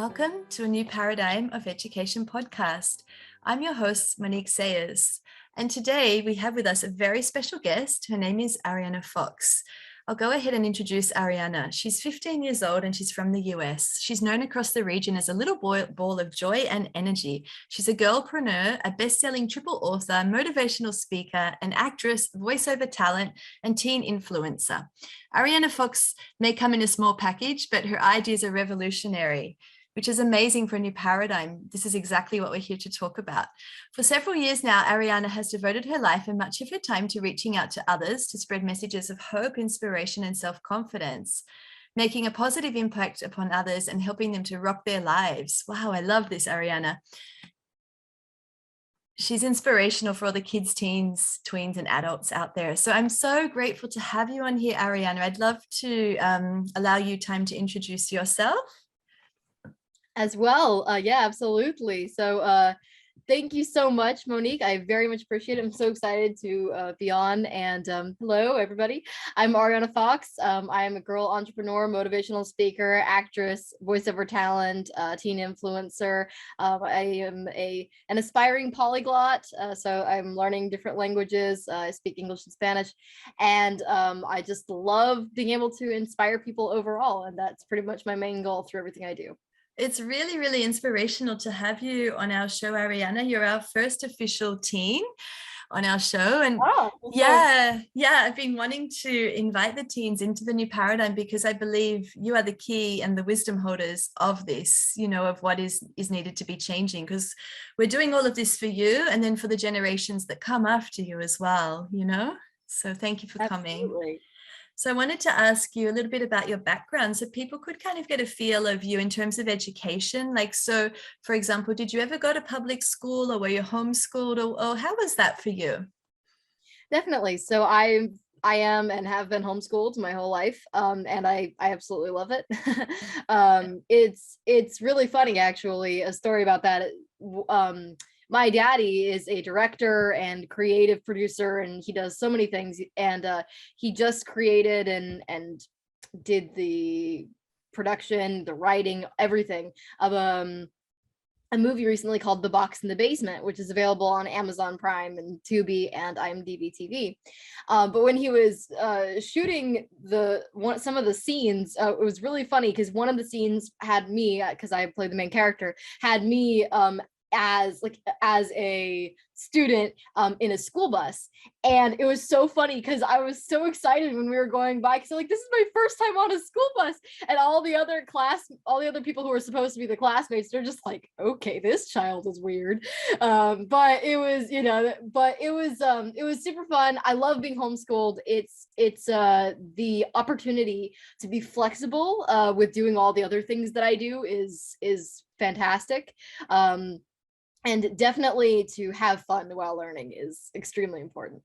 Welcome to a new Paradigm of Education podcast. I'm your host, Monique Sayers, and today we have with us a very special guest. Her name is Arianna Fox. I'll go ahead and introduce Arianna. She's 15 years old and she's from the US. She's known across the region as a little ball of joy and energy. She's a girlpreneur, a best-selling triple author, motivational speaker, an actress, voiceover talent, and teen influencer. Arianna Fox may come in a small package, but her ideas are revolutionary, which is amazing for a new paradigm. This is exactly what we're here to talk about. For several years now, Arianna has devoted her life and much of her time to reaching out to others to spread messages of hope, inspiration, and self-confidence, making a positive impact upon others and helping them to rock their lives. Wow, I love this, Arianna. She's inspirational for all the kids, teens, tweens, and adults out there. So I'm so grateful to have you on here, Arianna. I'd love to allow you time to introduce yourself. As well. Yeah, absolutely. So thank you so much, Monique. I very much appreciate it. I'm so excited to be on. And hello, everybody. I'm Arianna Fox. I am a girl entrepreneur, motivational speaker, actress, voiceover talent, teen influencer. I am an aspiring polyglot. So I'm learning different languages. I speak English and Spanish. And I just love being able to inspire people overall. And that's pretty much my main goal through everything I do. It's really, really inspirational to have you on our show, Arianna. You're our first official teen on our show. And I've been wanting to invite the teens into the new paradigm because I believe you are the key and the wisdom holders of this, of what is needed to be changing, because we're doing all of this for you and then for the generations that come after you as well, So thank you for coming. So I wanted to ask you a little bit about your background so people could kind of get a feel of you in terms of education. So for example, did you ever go to public school or were you homeschooled or how was that for you? Definitely. So I am and have been homeschooled my whole life. And I absolutely love it. It's really funny, actually, a story about that. My daddy is a director and creative producer, and he does so many things. And he just created and did the production, the writing, everything of a movie recently called The Box in the Basement, which is available on Amazon Prime and Tubi and IMDb TV. But when he was shooting some of the scenes, it was really funny because one of the scenes had me, because I played the main character, had me as a student in a school bus. And it was so funny because I was so excited when we were going by, because this is my first time on a school bus, and all the other people who were supposed to be the classmates, they're just like, okay, this child is weird. But it was super fun. I love being homeschooled. It's the opportunity to be flexible with doing all the other things that I do is fantastic. And definitely to have fun while learning is extremely important.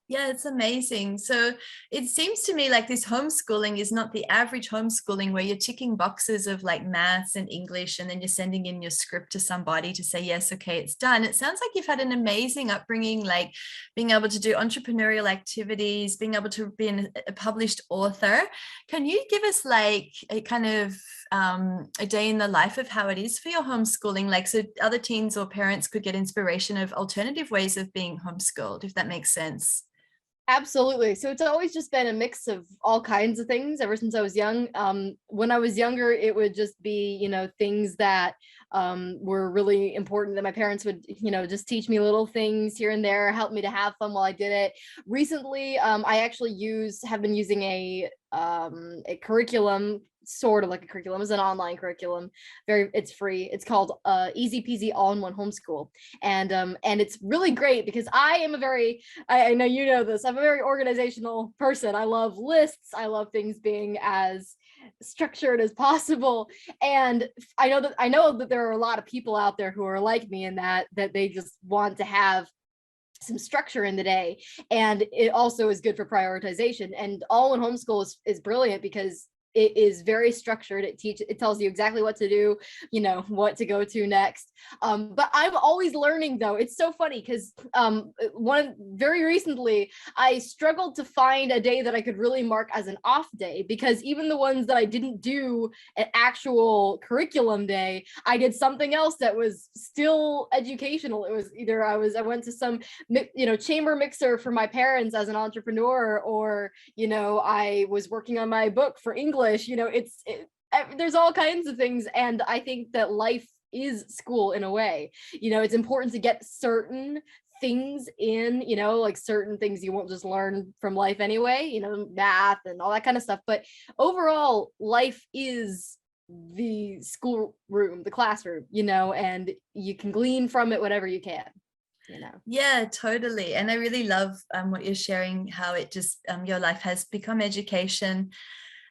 Yeah, it's amazing. So it seems to me like this homeschooling is not the average homeschooling where you're ticking boxes of like maths and English and then you're sending in your script to somebody to say, yes, okay, it's done. It sounds like you've had an amazing upbringing, like being able to do entrepreneurial activities, being able to be a published author. Can you give us like a kind of a day in the life of how it is for your homeschooling? Like, so other teens or parents could get inspiration of alternative ways of being homeschooled, if that makes sense. Absolutely. So it's always just been a mix of all kinds of things ever since I was young. When I was younger, it would just be, things that were really important that my parents would, just teach me little things here and there, help me to have fun while I did it. Recently, I actually have been using a curriculum, sort of like a curriculum. It's an online curriculum. It's free. It's called Easy Peasy All-in-One Homeschool. And it's really great because I am I know you know this, I'm a very organizational person. I love lists. I love things being as structured as possible. And I know that there are a lot of people out there who are like me in that they just want to have some structure in the day. And it also is good for prioritization. And all-in homeschool is brilliant because it is very structured. It tells you exactly what to do, you know, what to go to next. But I'm always learning though. It's so funny because very recently I struggled to find a day that I could really mark as an off day, because even the ones that I didn't do an actual curriculum day, I did something else that was still educational. It was either I went to some, you know, chamber mixer for my parents as an entrepreneur, or, you know, I was working on my book for English. You know, there's all kinds of things. And I think that life is school in a way. You know, it's important to get certain things in, you know, like certain things you won't just learn from life anyway, you know, math and all that kind of stuff. But overall, life is the schoolroom, the classroom, you know, and you can glean from it whatever you can, you know. Yeah, totally. And I really love what you're sharing, how it just your life has become education.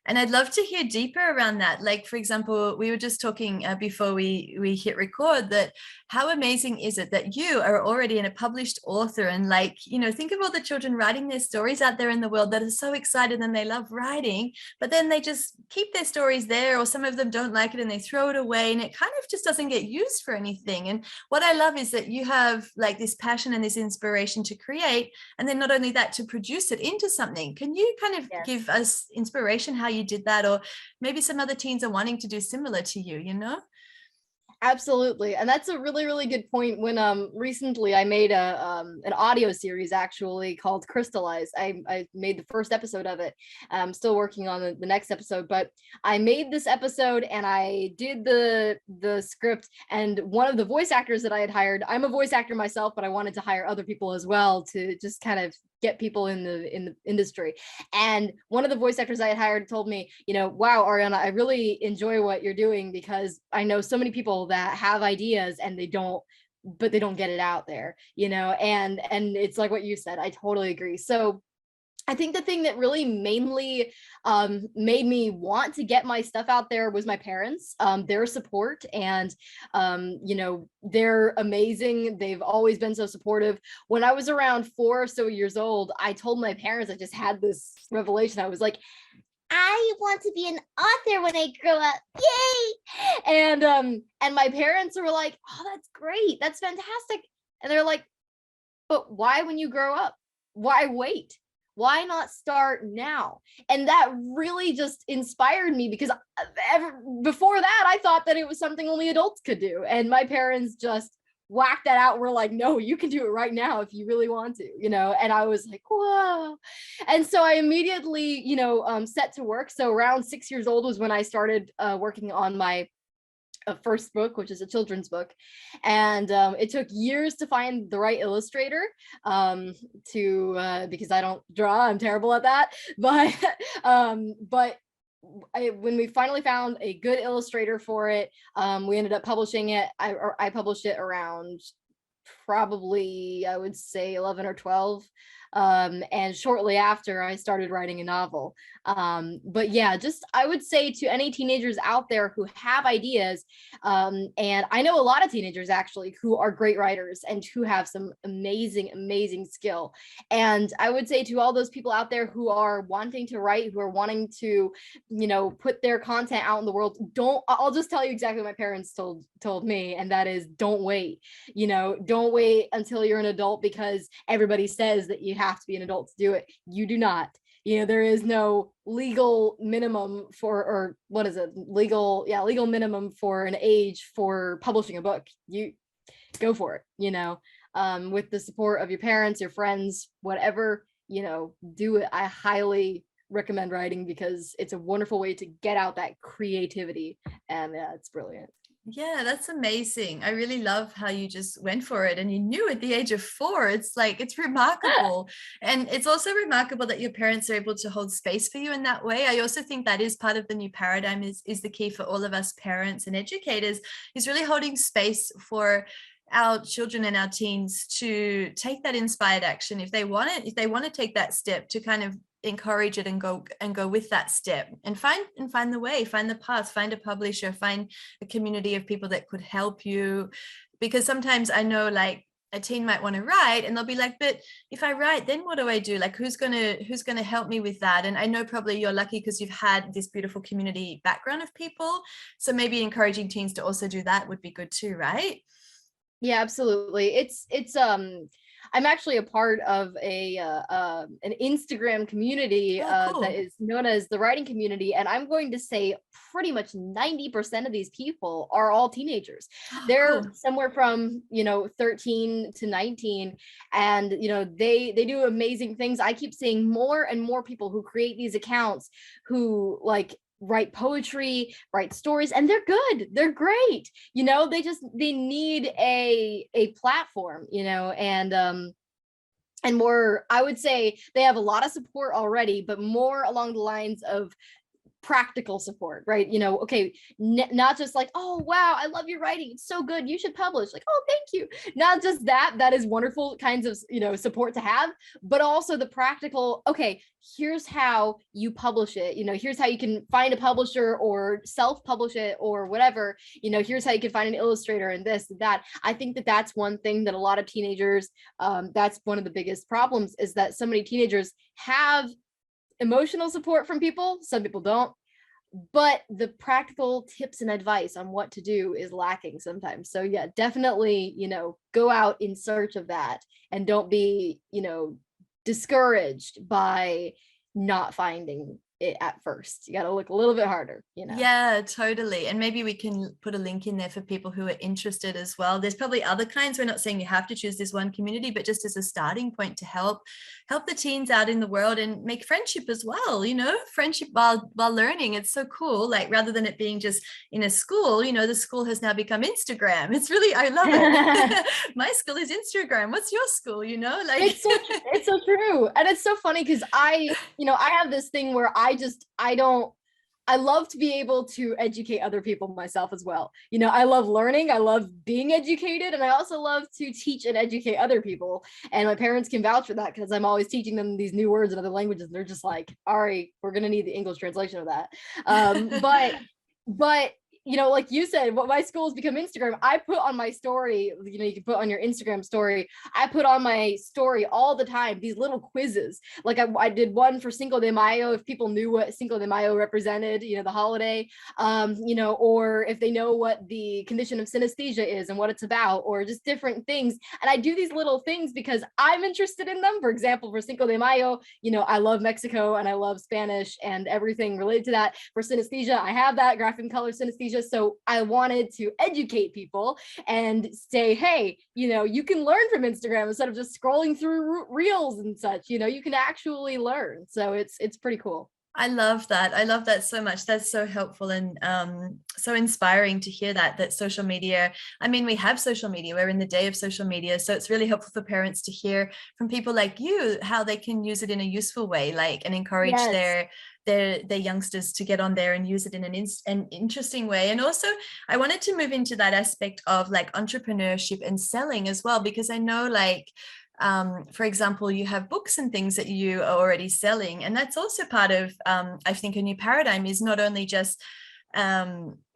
And I'd love to hear deeper around that. Like, for example, we were just talking before we hit record, that how amazing is it that you are already a published author, and like, you know, think of all the children writing their stories out there in the world that are so excited and they love writing, but then they just keep their stories there, or some of them don't like it and they throw it away, and it kind of just doesn't get used for anything. And what I love is that you have like this passion and this inspiration to create, and then not only that, to produce it into something. Can you kind of give us inspiration how you did that, or maybe some other teens are wanting to do similar to you, you know? Absolutely. And that's a really, really good point. When recently I made an audio series actually called Crystallize. I made the first episode of it. I'm still working on the next episode, but I made this episode and I did the script, and one of the voice actors that I had hired, I'm a voice actor myself, but I wanted to hire other people as well to just kind of get people in the industry. And one of the voice actors I had hired told me, you know, wow, Arianna, I really enjoy what you're doing, because I know so many people that have ideas and they don't get it out there, you know. And it's like what you said, I totally agree. So I think the thing that really mainly made me want to get my stuff out there was my parents, their support. And, you know, they're amazing. They've always been so supportive. When I was around 4 or so years old, I told my parents, I just had this revelation. I was like, I want to be an author when I grow up. Yay! And my parents were like, oh, that's great. That's fantastic. And they're like, but why when you grow up? Why wait? Why not start now? And that really just inspired me, because before that, I thought that it was something only adults could do. And my parents just whacked that out. We're like, no, you can do it right now if you really want to, you know. And I was like, whoa. And so I immediately, you know, set to work. So around 6 years old was when I started working on my first book, which is a children's book. And it took years to find the right illustrator because I don't draw, I'm terrible at that. But when we finally found a good illustrator for it, we ended up publishing it. I published it around probably, I would say 11 or 12. And shortly after, I started writing a novel. But yeah, just I would say to any teenagers out there who have ideas, and I know a lot of teenagers actually who are great writers and who have some amazing skill. And I would say to all those people out there who are wanting to write, who are wanting to, you know, put their content out in the world, I'll just tell you exactly what my parents told me, and that is, don't wait. You know, don't wait until you're an adult because everybody says that you have to be an adult to do it. You do not. You know, there is no legal minimum for, legal minimum for an age for publishing a book. You go for it, you know, with the support of your parents, your friends, whatever, you know, do it. I highly recommend writing because it's a wonderful way to get out that creativity, and it's brilliant. Yeah, that's amazing. I really love how you just went for it and you knew at the age of 4. It's like, it's remarkable. And it's also remarkable that your parents are able to hold space for you in that way. I also think that is part of the new paradigm, is the key for all of us parents and educators, is really holding space for our children and our teens to take that inspired action if they want it, if they want to take that step, to kind of encourage it and go with that step, and find the way, find the path, find a publisher, find a community of people that could help you. Because sometimes I know, like, a teen might want to write, and they'll be like, but if I write, then what do I do? Like, who's gonna help me with that? And I know probably you're lucky because you've had this beautiful community background of people, so maybe encouraging teens to also do that would be good too, right? Yeah, absolutely. It's I'm actually a part of an Instagram community Oh, that cool. is known as the writing community, and I'm going to say pretty much 90% of these people are all teenagers. Oh, They're cool. somewhere from, 13 to 19, and they do amazing things. I keep seeing more and more people who create these accounts who like write poetry, write stories, and they're good. They're great. They need a platform, and more, I would say they have a lot of support already, but more along the lines of practical support, right? Okay, not just like, oh wow, I love your writing, it's so good, you should publish. Like, oh, thank you. Not just that is wonderful kinds of support to have, but also the practical, okay, here's how you publish it, here's how you can find a publisher or self-publish it or whatever, here's how you can find an illustrator and this and that. I think that that's one thing that a lot of teenagers, that's one of the biggest problems, is that so many teenagers have emotional support from people. Some people don't, but the practical tips and advice on what to do is lacking sometimes. So yeah, definitely, go out in search of that, and don't be, discouraged by not finding it at first. You got to look a little bit harder. Yeah, totally. And maybe we can put a link in there for people who are interested as well. There's probably other kinds. We're not saying you have to choose this one community, but just as a starting point to help the teens out in the world and make friendship as well, friendship while learning. It's so cool. Like, rather than it being just in a school, the school has now become Instagram. It's really, I love it. My school is Instagram. What's your school? Like it's so true. And it's so funny because I have this thing where I love to be able to educate other people myself as well. I love learning, I love being educated, and I also love to teach and educate other people. And my parents can vouch for that because I'm always teaching them these new words in other languages. And they're just like, Ari, we're going to need the English translation of that. But like you said, what my school has become Instagram. I put on my story, you can put on your Instagram story. I put on my story all the time these little quizzes. Like I did one for Cinco de Mayo, if people knew what Cinco de Mayo represented, the holiday, or if they know what the condition of synesthesia is and what it's about, or just different things. And I do these little things because I'm interested in them. For example, for Cinco de Mayo, I love Mexico and I love Spanish and everything related to that. For synesthesia, I have that graphic and color synesthesia. So I wanted to educate people and say, hey, you can learn from Instagram instead of just scrolling through reels and such. You can actually learn. So it's pretty cool. I love that. I love that so much. That's so helpful and so inspiring to hear that social media, I mean, we have social media, we're in the day of social media. So it's really helpful for parents to hear from people like you, how they can use it in a useful way, like, and encourage Yes. their youngsters to get on there and use it in an interesting way. And also I wanted to move into that aspect of like entrepreneurship and selling as well, because I know like, for example, you have books and things that you are already selling. And that's also part of, I think, a new paradigm is not only just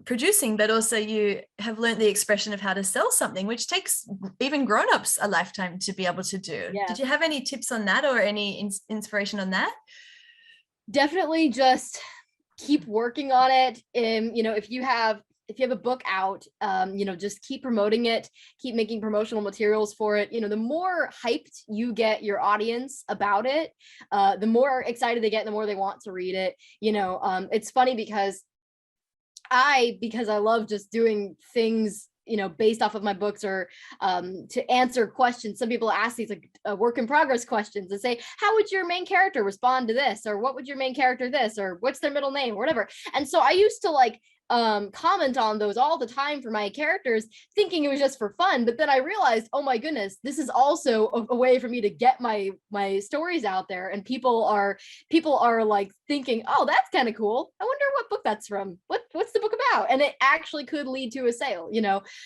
producing, but also you have learned the expression of how to sell something, which takes even grown-ups a lifetime to be able to do. Yeah. Did you have any tips on that or any inspiration on that? Definitely just keep working on it. And, if you have a book out, just keep promoting it, keep making promotional materials for it. The more hyped you get your audience about it, the more excited they get, the more they want to read it. It's funny because I love just doing things, based off of my books, or to answer questions. Some people ask these like work in progress questions and say, how would your main character respond to this? Or what would your main character this? Or what's their middle name or whatever. And so I used to like comment on those all the time for my characters, thinking it was just for fun. But then I realized, oh my goodness, this is also a way for me to get my stories out there. And people are like thinking, oh, that's kind of cool. I wonder what book that's from. What's the book about? And it actually could lead to a sale,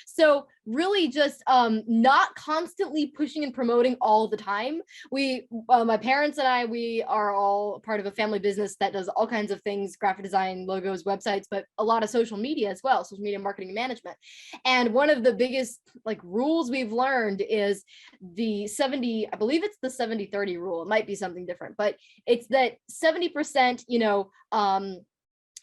So really just not constantly pushing and promoting all the time. My parents and I, we are all part of a family business that does all kinds of things, graphic design, logos, websites, but a lot of social media as well, social media marketing and management. And one of the biggest like rules we've learned is the 70, I believe it's the 70-30 rule. It might be something different, but it's that 70%,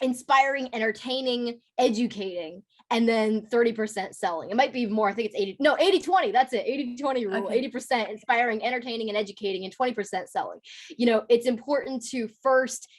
inspiring, entertaining, educating, and then 30% selling. It might be more. I think it's 80-20. That's it. 80-20 rule. Okay. 80% inspiring, entertaining, and educating, and 20% selling. It's important to first,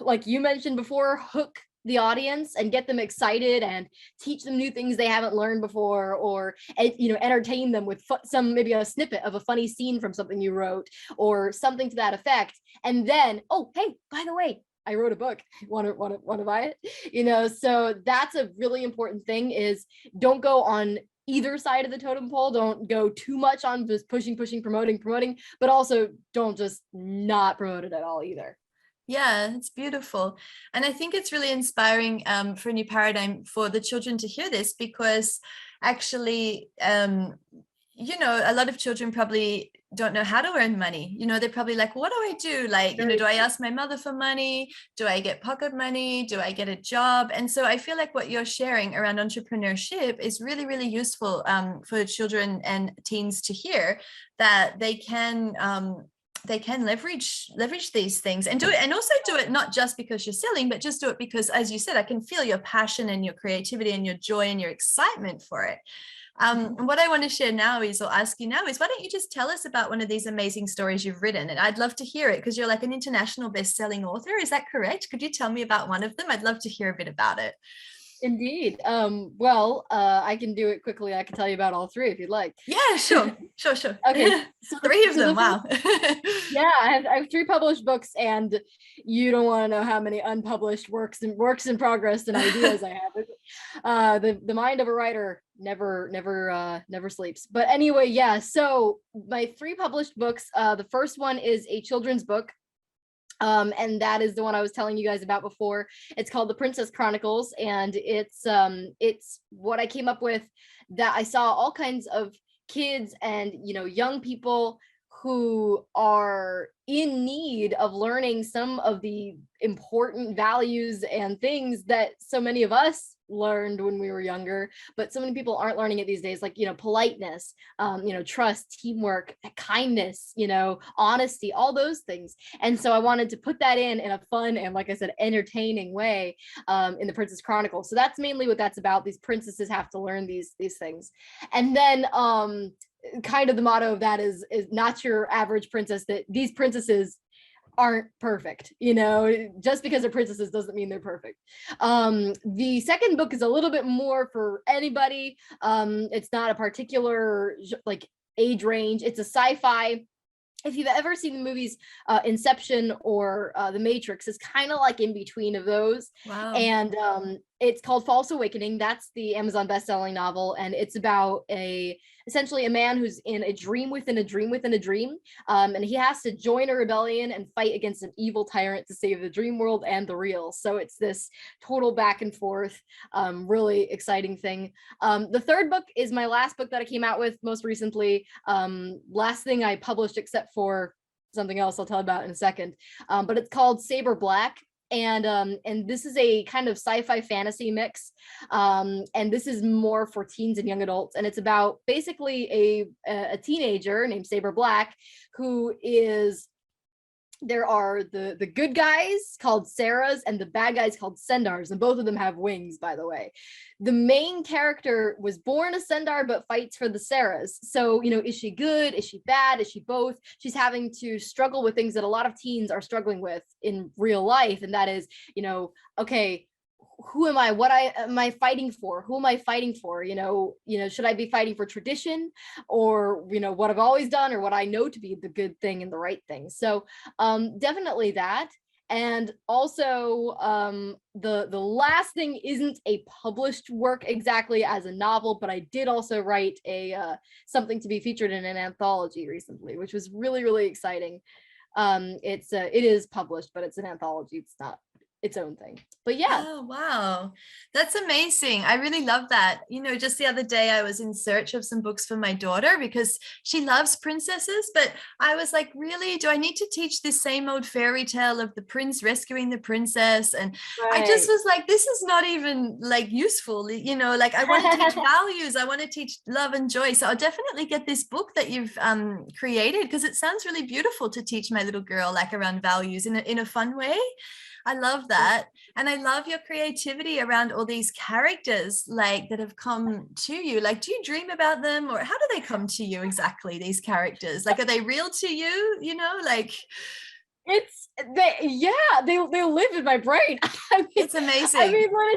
like you mentioned before, hook the audience and get them excited and teach them new things they haven't learned before, or entertain them with maybe a snippet of a funny scene from something you wrote or something to that effect. And then, oh, hey, by the way, I wrote a book. Want to buy it? So that's a really important thing, is don't go on either side of the totem pole. Don't go too much on just pushing, promoting, but also don't just not promote it at all either. Yeah, it's beautiful. And I think it's really inspiring for a new paradigm for the children to hear this, because actually, a lot of children probably don't know how to earn money. They're probably like, what do I do? Like, do I ask my mother for money? Do I get pocket money? Do I get a job? And so I feel like what you're sharing around entrepreneurship is really, really useful for children and teens to hear, that they can leverage these things and do it, and also do it not just because you're selling, but just do it because, as you said, I can feel your passion and your creativity and your joy and your excitement for it. And what I want to share now is, or ask you now is, why don't you just tell us about one of these amazing stories you've written? And I'd love to hear it, because you're like an international best-selling author. Is that correct? Could you tell me about one of them? I'd love to hear a bit about it. Indeed. I can do it quickly. I can tell you about all three if you'd like. Yeah, sure. Okay. So three of them. Wow. Yeah, I have 3 published books, and you don't want to know how many unpublished works in progress and ideas I have. The mind of a writer never sleeps. But anyway, yeah. So my 3 published books. The first one is a children's book. And that is the one I was telling you guys about before. It's called The Princess Chronicles, and it's what I came up with, that I saw all kinds of kids and young people who are in need of learning some of the important values and things that so many of us learned when we were younger, but so many people aren't learning it these days, like politeness, trust, teamwork, kindness, honesty, all those things. And so I wanted to put that in a fun and, like I said, entertaining way in the Princess Chronicles. So that's mainly what that's about. These princesses have to learn these things. And then kind of the motto of that is not your average princess, that these princesses aren't perfect. Just because they're princesses doesn't mean they're perfect. The second book is a little bit more for anybody. It's not a particular like age range. It's a sci-fi. If you've ever seen the movies Inception or The Matrix, it's kind of like in between of those. Wow. And it's called False Awakening. That's the Amazon best-selling novel, and it's about essentially a man who's in a dream within a dream within a dream, and he has to join a rebellion and fight against an evil tyrant to save the dream world and the real. So it's this total back and forth, really exciting thing. The third book is my last book that I came out with most recently. Last thing I published, except for something else I'll tell about in a second, but it's called Saber Black. And this is a kind of sci-fi fantasy mix, and this is more for teens and young adults, and it's about basically a teenager named Saber Black, who is, there are the good guys called Sarahs and the bad guys called Sendars, and both of them have wings, by the way. The main character was born a Sendar but fights for the Sarahs. So, is she good? Is she bad? Is she both? She's having to struggle with things that a lot of teens are struggling with in real life, and that is, okay, who am I? What am I fighting for? Who am I fighting for? Should I be fighting for tradition, or, what I've always done, or what I know to be the good thing and the right thing? So definitely that. And also the last thing isn't a published work exactly as a novel, but I did also write something to be featured in an anthology recently, which was really, really exciting. It is published, but it's an anthology. It's not its own thing. But yeah. Oh, wow. That's amazing. I really love that. Just the other day, I was in search of some books for my daughter because she loves princesses. But I was like, really, do I need to teach this same old fairy tale of the prince rescuing the princess? And I just Right. was like, this is not even like useful. Like I want to teach values. I want to teach love and joy. So I'll definitely get this book that you've created, because it sounds really beautiful to teach my little girl like around values in a fun way. I love that. And I love your creativity around all these characters like that have come to you. Like, do you dream about them, or how do they come to you exactly, these characters? Like, are they real to you? Like They live in my brain. it's amazing. When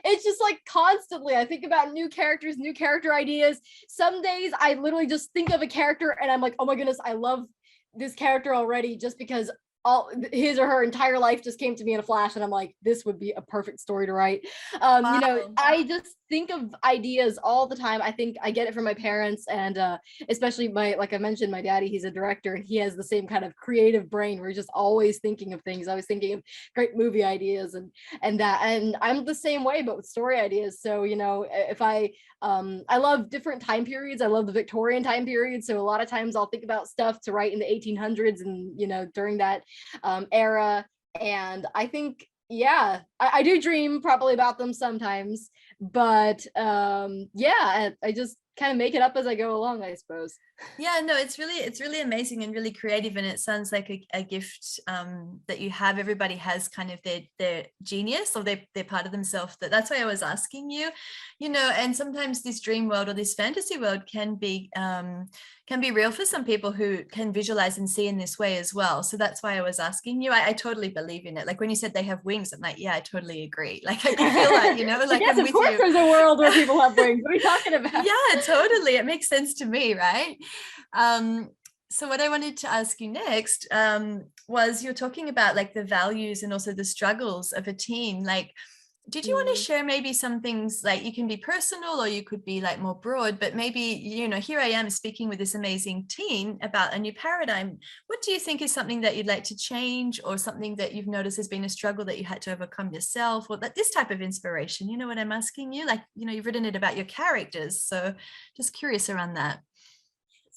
it's just like constantly I think about new characters, new character ideas. Some days I literally just think of a character and I'm like, oh my goodness, I love this character already, just because all his or her entire life just came to me in a flash, and I'm like, this would be a perfect story to write. Wow. I just think of ideas all the time. I think I get it from my parents, and especially like I mentioned, my daddy, he's a director, and he has the same kind of creative brain where he's just always thinking of things, always thinking of great movie ideas and I'm the same way, but with story ideas. So if I love different time periods. I love the Victorian time period, so a lot of times I'll think about stuff to write in the 1800s and during that era. And I think, yeah, I do dream probably about them sometimes, but yeah, I just kind of make it up as I go along, I suppose. Yeah, no, it's really amazing and really creative, and it sounds like a gift that you have. Everybody has kind of their genius, or they're part of themselves. That's why I was asking you, and sometimes this dream world or this fantasy world can be real for some people who can visualize and see in this way as well. So that's why I was asking you. I totally believe in it. Like when you said they have wings, I'm like, yeah, I totally agree. Like I can feel that, like yes, I'm of with course you. there's a world where people have wings. What are you talking about? Yeah, totally. It makes sense to me, right? So what I wanted to ask you next was, you're talking about like the values and also the struggles of a teen. Like, did you want to share maybe some things, like you can be personal or you could be like more broad, but maybe, here I am speaking with this amazing teen about a new paradigm. What do you think is something that you'd like to change, or something that you've noticed has been a struggle that you had to overcome yourself, or that this type of inspiration? You know what I'm asking you? Like, you've written it about your characters. So just curious around that.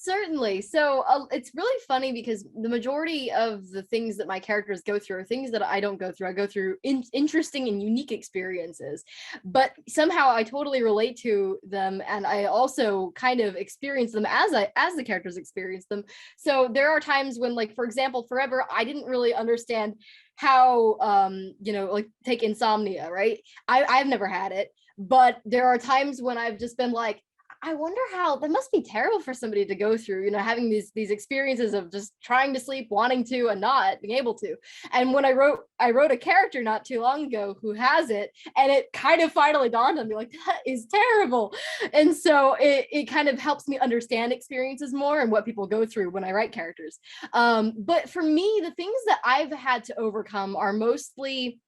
Certainly. So it's really funny because the majority of the things that my characters go through are things that I don't go through. I go through interesting and unique experiences, but somehow I totally relate to them, and I also kind of experience them as the characters experience them. So there are times when, like, for example, forever I didn't really understand how like take insomnia, right? I've never had it, but there are times when I've just been like, I wonder how that must be terrible for somebody to go through, having these experiences of just trying to sleep, wanting to, and not being able to. And when I wrote a character not too long ago who has it, and it kind of finally dawned on me, like, that is terrible. And so it kind of helps me understand experiences more and what people go through when I write characters. But for me, the things that I've had to overcome are mostly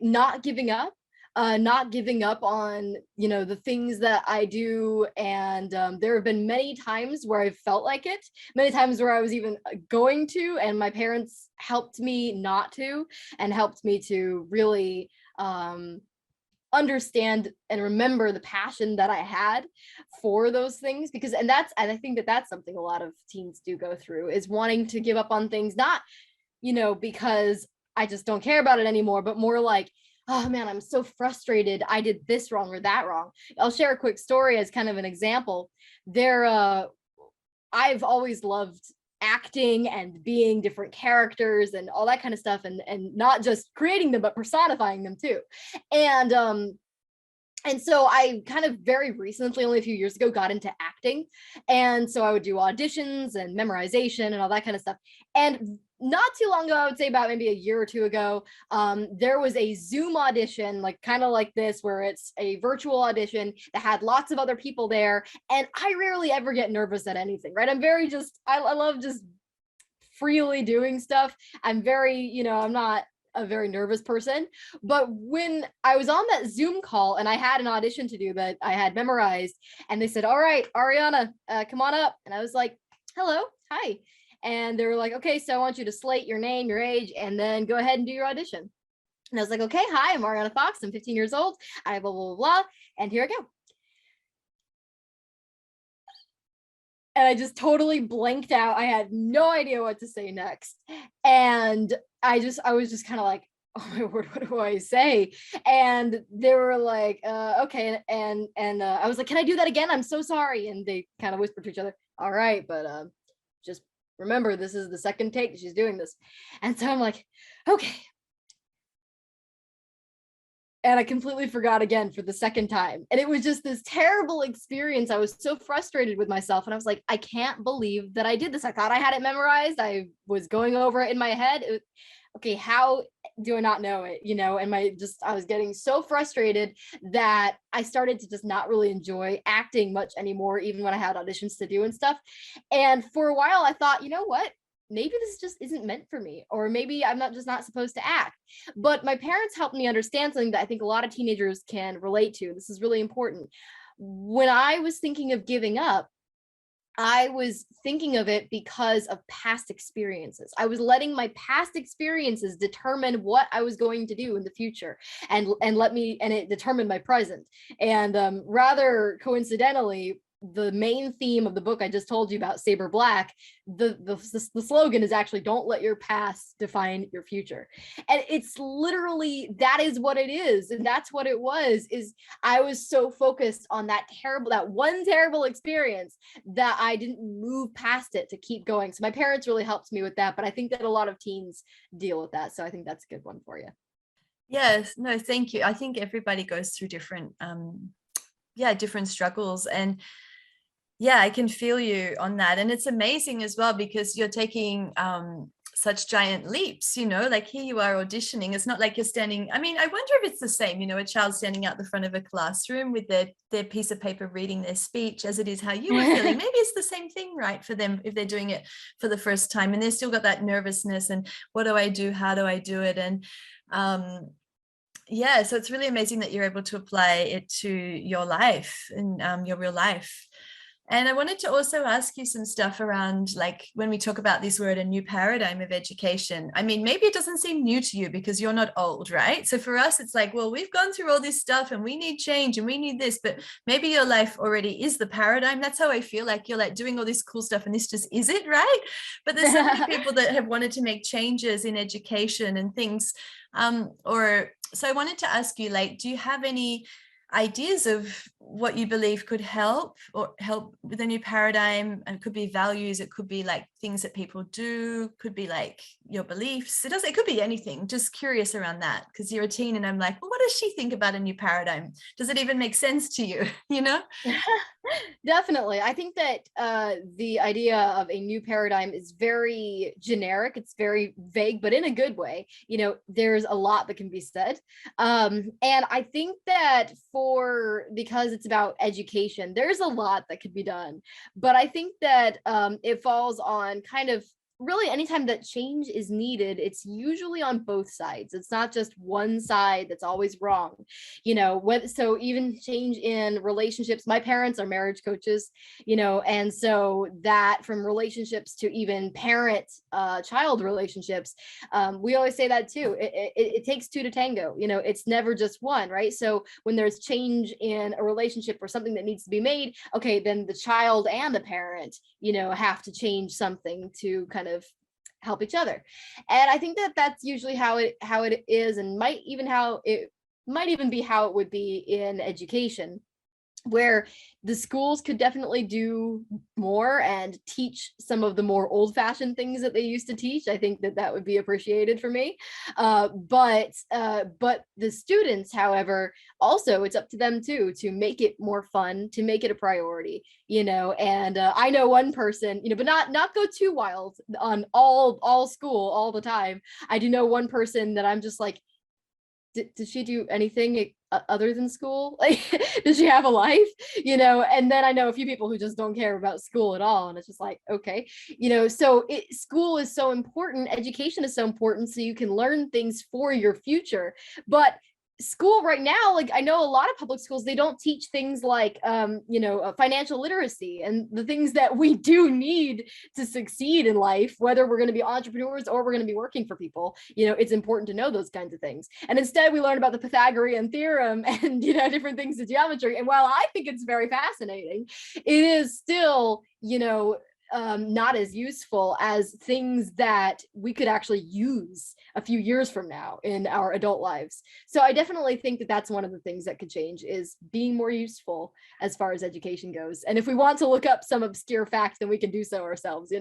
not giving up. Not giving up on the things that I do. And there have been many times where I felt like it, many times where I was even going to, and my parents helped me not to, and helped me to really understand and remember the passion that I had for those things. Because and I think that that's something a lot of teens do go through, is wanting to give up on things, not because I just don't care about it anymore, but more like, oh man, I'm so frustrated. I did this wrong or that wrong. I'll share a quick story as kind of an example. I've always loved acting and being different characters and all that kind of stuff, and not just creating them, but personifying them too. And so I kind of very recently, only a few years ago, got into acting. And so I would do auditions and memorization and all that kind of stuff. And not too long ago, I would say about maybe a year or two ago, there was a Zoom audition, like kind of like this, where it's a virtual audition that had lots of other people there. And I rarely ever get nervous at anything, right? I'm very I love just freely doing stuff. I'm very, I'm not a very nervous person. But when I was on that Zoom call and I had an audition to do that I had memorized, and they said, all right, Arianna, come on up. And I was like, hello, hi. And they were like, okay, so I want you to slate your name, your age, and then go ahead and do your audition. And I was like, okay, hi, I'm Arianna Fox. I'm 15 years old. I blah, blah, blah, blah. And here I go. And I just totally blanked out. I had no idea what to say next. And I was just kind of like, oh my word, what do I say? And they were like, okay. And I was like, can I do that again? I'm so sorry. And they kind of whispered to each other, all right, but just remember, this is the second take she's doing this. And so I'm like, okay. And I completely forgot again for the second time. And it was just this terrible experience. I was so frustrated with myself. And I was like, I can't believe that I did this. I thought I had it memorized. I was going over it in my head. Okay, how do I not know it? And I was getting so frustrated that I started to just not really enjoy acting much anymore, even when I had auditions to do and stuff. And for a while I thought, you know what? Maybe this just isn't meant for me, or maybe I'm not supposed to act. But my parents helped me understand something that I think a lot of teenagers can relate to. This is really important. When I was thinking of giving up, I was thinking of it because of past experiences. I was letting my past experiences determine what I was going to do in the future, and it determined my present. And rather coincidentally, the main theme of the book I just told you about, Saber Black, the slogan is actually, don't let your past define your future. And it's literally, that is what it is. And that's what it was, is I was so focused on that one terrible experience that I didn't move past it to keep going. So my parents really helped me with that. But I think that a lot of teens deal with that. So I think that's a good one for you. Yes, no, thank you. I think everybody goes through different struggles, and I can feel you on that. And it's amazing as well, because you're taking such giant leaps, like here you are auditioning. It's not like you're standing, I wonder if it's the same, a child standing out the front of a classroom with their piece of paper reading their speech, as it is how you were feeling. Maybe it's the same thing, right, for them, if they're doing it for the first time and they've still got that nervousness and what do I do, how do I do it? And so it's really amazing that you're able to apply it to your life and your real life. And I wanted to also ask you some stuff around, like, when we talk about this word, a new paradigm of education. Maybe it doesn't seem new to you because you're not old, right? So for us, it's like, well, we've gone through all this stuff and we need change and we need this, but maybe your life already is the paradigm. That's how I feel, like you're like doing all this cool stuff and this just is it, right? But there's so many people that have wanted to make changes in education and things. So I wanted to ask you, like, do you have any ideas of what you believe could help with a new paradigm? And it could be values, it could be like things that people do, could be like your beliefs. It could be anything. Just curious around that, because you're a teen and I'm like, well, what does she think about a new paradigm? Does it even make sense to you? Definitely. I think that the idea of a new paradigm is very generic. It's very vague, but in a good way. There's a lot that can be said. And I think that because it's about education, there's a lot that could be done. But I think that it falls on kind of, really, anytime that change is needed, it's usually on both sides. It's not just one side that's always wrong. So even change in relationships, my parents are marriage coaches, and so that, from relationships to even parent child relationships, we always say that too. It takes two to tango. It's never just one, right? So when there's change in a relationship or something that needs to be made, okay, then the child and the parent, have to change something to kind of help each other. And I think that that's usually how it is, and might even be how it would be in education, where the schools could definitely do more and teach some of the more old-fashioned things that they used to teach. I think that would be appreciated for me. But the students, however, also, it's up to them too to make it more fun, to make it a priority. And I know one person, but not go too wild on all school all the time. I do know one person that I'm just like, did she do anything other than school? Like, does she have a life? And then I know a few people who just don't care about school at all. And it's just like, okay, so school is so important. Education is so important, so you can learn things for your future. But school right now, like I know a lot of public schools, they don't teach things like, financial literacy and the things that we do need to succeed in life, whether we're going to be entrepreneurs or we're going to be working for people. It's important to know those kinds of things. And instead we learn about the Pythagorean theorem and, different things of geometry. And while I think it's very fascinating, it is still, not as useful as things that we could actually use a few years from now in our adult lives. So I definitely think that that's one of the things that could change, is being more useful as far as education goes. And if we want to look up some obscure facts, then we can do so ourselves,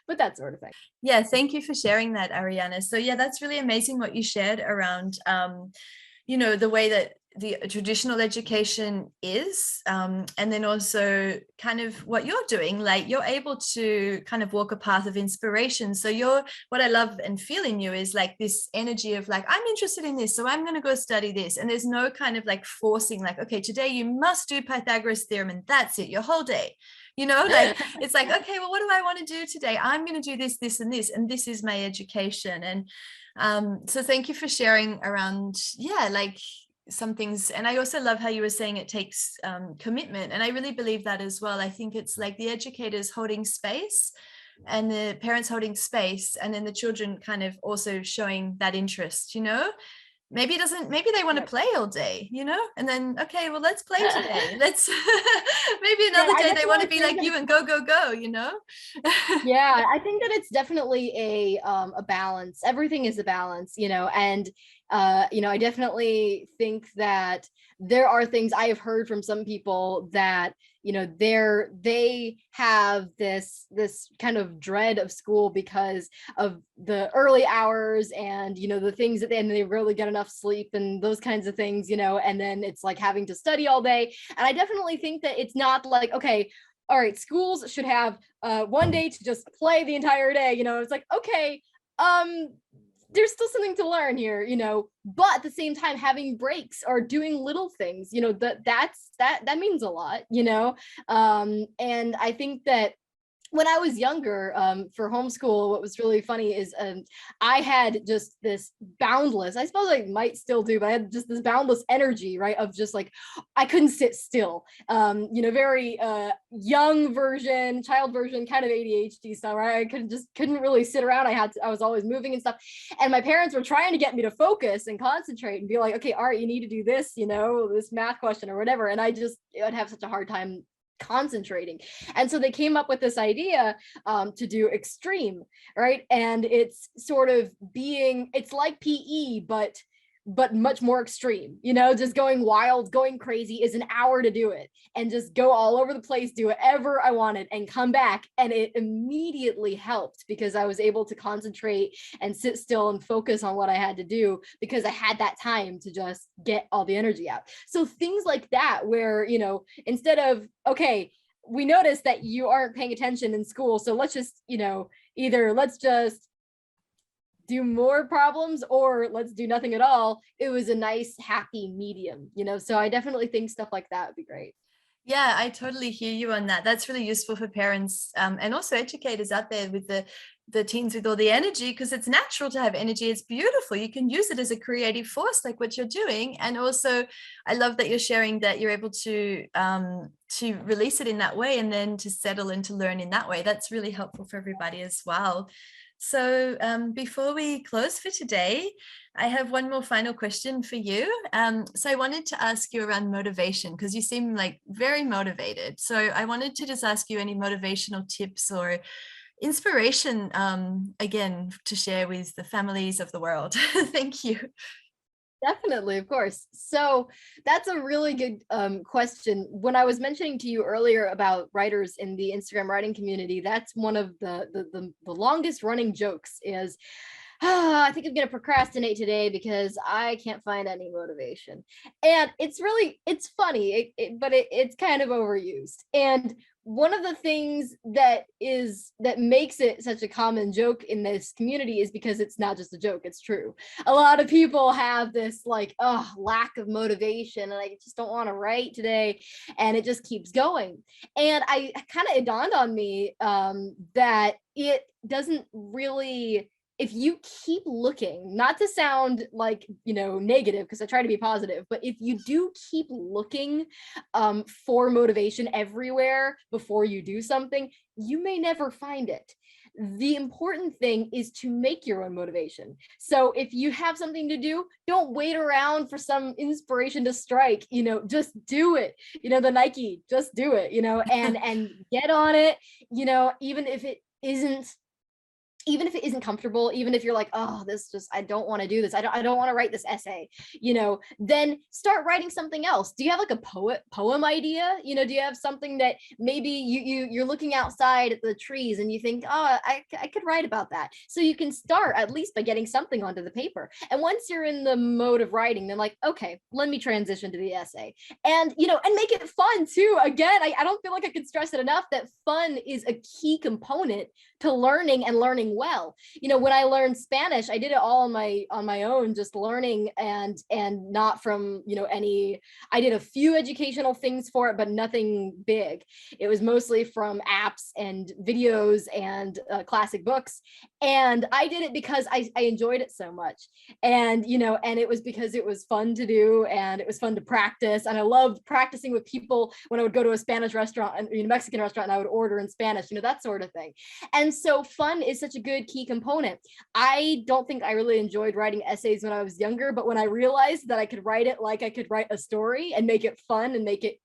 but that sort of thing. Yeah, thank you for sharing that, Arianna. So yeah, that's really amazing what you shared around, the way that the traditional education is, and then also kind of what you're doing, like you're able to kind of walk a path of inspiration. So what I love and feel in you is like this energy of like, I'm interested in this, so I'm going to go study this. And there's no kind of like forcing like, okay, today you must do Pythagoras theorem and that's it, your whole day. Like it's like, okay, well, what do I want to do today? I'm going to do this, this, and this, and this is my education. And so thank you for sharing around, like some things. And I also love how you were saying it takes commitment. And I really believe that as well. I think it's like the educators holding space and the parents holding space, and then the children kind of also showing that interest, maybe they want to play all day, and then, okay, well, let's play today. Let's maybe another day they want to be like you and go, Yeah, I think that it's definitely a balance. Everything is a balance, and I definitely think that there are things I have heard from some people that, they have this kind of dread of school because of the early hours and, the things that they really get enough sleep and those kinds of things, and then it's like having to study all day. And I definitely think that it's not like, okay, all right, schools should have one day to just play the entire day. It's like, okay, there's still something to learn here, but at the same time, having breaks or doing little things, that means a lot, and I think that when I was younger, for homeschool, what was really funny is I had just this boundless, I suppose I might still do, but I had just this boundless energy, right? Of just like, I couldn't sit still, very young version, child version, kind of ADHD style, right? I couldn't really sit around. I was always moving and stuff. And my parents were trying to get me to focus and concentrate and be like, okay, Art, you need to do this, this math question or whatever. And I'd have such a hard time concentrating. And so they came up with this idea to do extreme, right? And it's sort of it's like PE, but much more extreme, just going wild, going crazy. Is an hour to do it and just go all over the place, do whatever I wanted and come back. And it immediately helped because I was able to concentrate and sit still and focus on what I had to do because I had that time to just get all the energy out. So things like that, where, instead of, okay, we noticed that you aren't paying attention in school, so let's just, either let's just do more problems or let's do nothing at all. It was a nice, happy medium, so I definitely think stuff like that would be great. Yeah, I totally hear you on that. That's really useful for parents and also educators out there with the teens with all the energy, because it's natural to have energy. It's beautiful. You can use it as a creative force like what you're doing. And also I love that you're sharing that you're able to release it in that way and then to settle and to learn in that way. That's really helpful for everybody as well. So before we close for today, I have one more final question for you. So I wanted to ask you around motivation, because you seem like very motivated. So I wanted to just ask you any motivational tips or inspiration, again, to share with the families of the world. Thank you. Definitely, of course. So that's a really good question. When I was mentioning to you earlier about writers in the Instagram writing community, that's one of the longest running jokes is, I think I'm going to procrastinate today because I can't find any motivation. And it's funny, but it's kind of overused. And one of the things that makes it such a common joke in this community is because it's not just a joke, it's true. A lot of people have this like, lack of motivation and I just don't want to write today. And it just keeps going. And it dawned on me that it doesn't really if you keep looking, not to sound like, negative, because I try to be positive, but if you do keep looking for motivation everywhere before you do something, you may never find it. The important thing is to make your own motivation. So if you have something to do, don't wait around for some inspiration to strike, just do it. The Nike, just do it, and get on it, even if it isn't comfortable, even if you're like, oh, I don't want to do this. I don't want to write this essay, then start writing something else. Do you have like a poem idea? Do you have something that maybe you're looking outside at the trees and you think, oh, I could write about that. So you can start at least by getting something onto the paper. And once you're in the mode of writing, then like, okay, let me transition to the essay, and, and make it fun too. Again, I don't feel like I could stress it enough that fun is a key component to learning and learning well. When I learned Spanish, I did it all on my own, just learning and not from, I did a few educational things for it, but nothing big. It was mostly from apps and videos and classic books. And I did it because I enjoyed it so much. And, and it was because it was fun to do and it was fun to practice. And I loved practicing with people when I would go to a Spanish restaurant and Mexican restaurant and I would order in Spanish, that sort of thing. And so fun is such a good key component. I don't think I really enjoyed writing essays when I was younger, but when I realized that I could write it like I could write a story and make it fun and make it,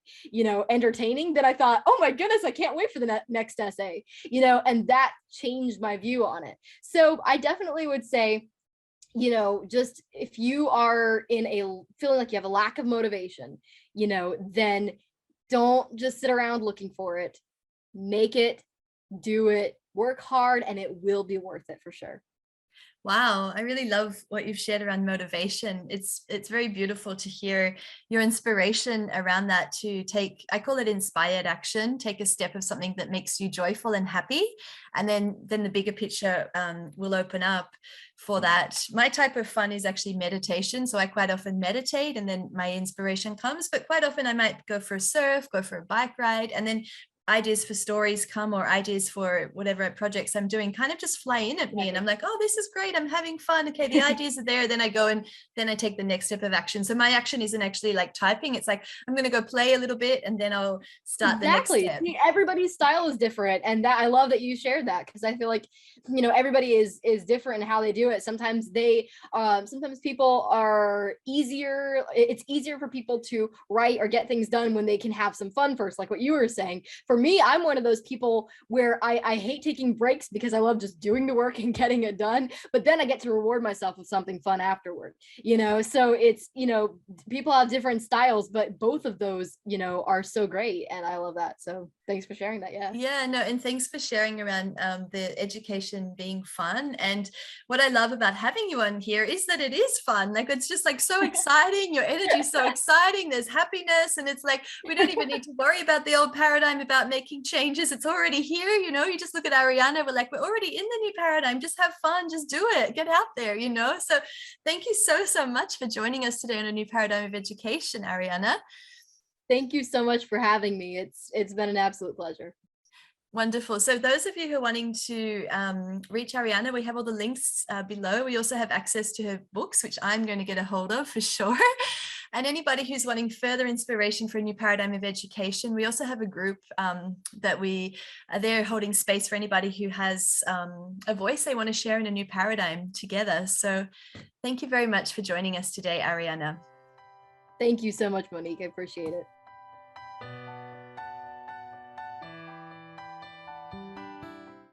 entertaining, then I thought, oh my goodness, I can't wait for the next essay, and that changed my view on it. So I definitely would say, just if you are feeling like you have a lack of motivation, then don't just sit around looking for it. Make it, do it, work hard, and it will be worth it for sure. Wow, I really love what you've shared around motivation. It's very beautiful to hear your inspiration around that, to take, I call it inspired action, take a step of something that makes you joyful and happy. And then the bigger picture will open up for that. My type of fun is actually meditation. So I quite often meditate and then my inspiration comes, but quite often I might go for a surf, go for a bike ride, and then ideas for stories come, or ideas for whatever projects I'm doing kind of just fly in at me. And I'm like, oh, this is great. I'm having fun. Okay, the ideas are there. Then I go and then I take the next step of action. So my action isn't actually like typing. It's like, I'm going to go play a little bit and then I'll start the next step. See, everybody's style is different. And that I love that you shared that, because I feel like, everybody is different in how they do it. Sometimes sometimes people are easier. It's easier for people to write or get things done when they can have some fun first, like what you were saying. For me, I'm one of those people where I hate taking breaks because I love just doing the work and getting it done, but then I get to reward myself with something fun afterward, so it's, people have different styles, but both of those, are so great. And I love that. So thanks for sharing that. Yeah, no, and thanks for sharing around the education being fun. And what I love about having you on here is that it is fun. Like, it's just like so exciting. Your energy is so exciting. There's happiness, and it's like we don't even need to worry about the old paradigm about making changes. It's already here. You just look at Arianna, we're like, we're already in the new paradigm. Just have fun, just do it, get out there. So thank you so much for joining us today on A New Paradigm of Education, Arianna. Thank you so much for having me. It's been an absolute pleasure. Wonderful. So those of you who are wanting to reach Arianna, we have all the links below. We also have access to her books, which I'm going to get a hold of for sure. And anybody who's wanting further inspiration for a new paradigm of education, we also have a group that we are there holding space for anybody who has a voice they want to share in a new paradigm together. So thank you very much for joining us today, Arianna. Thank you so much, Monique. I appreciate it.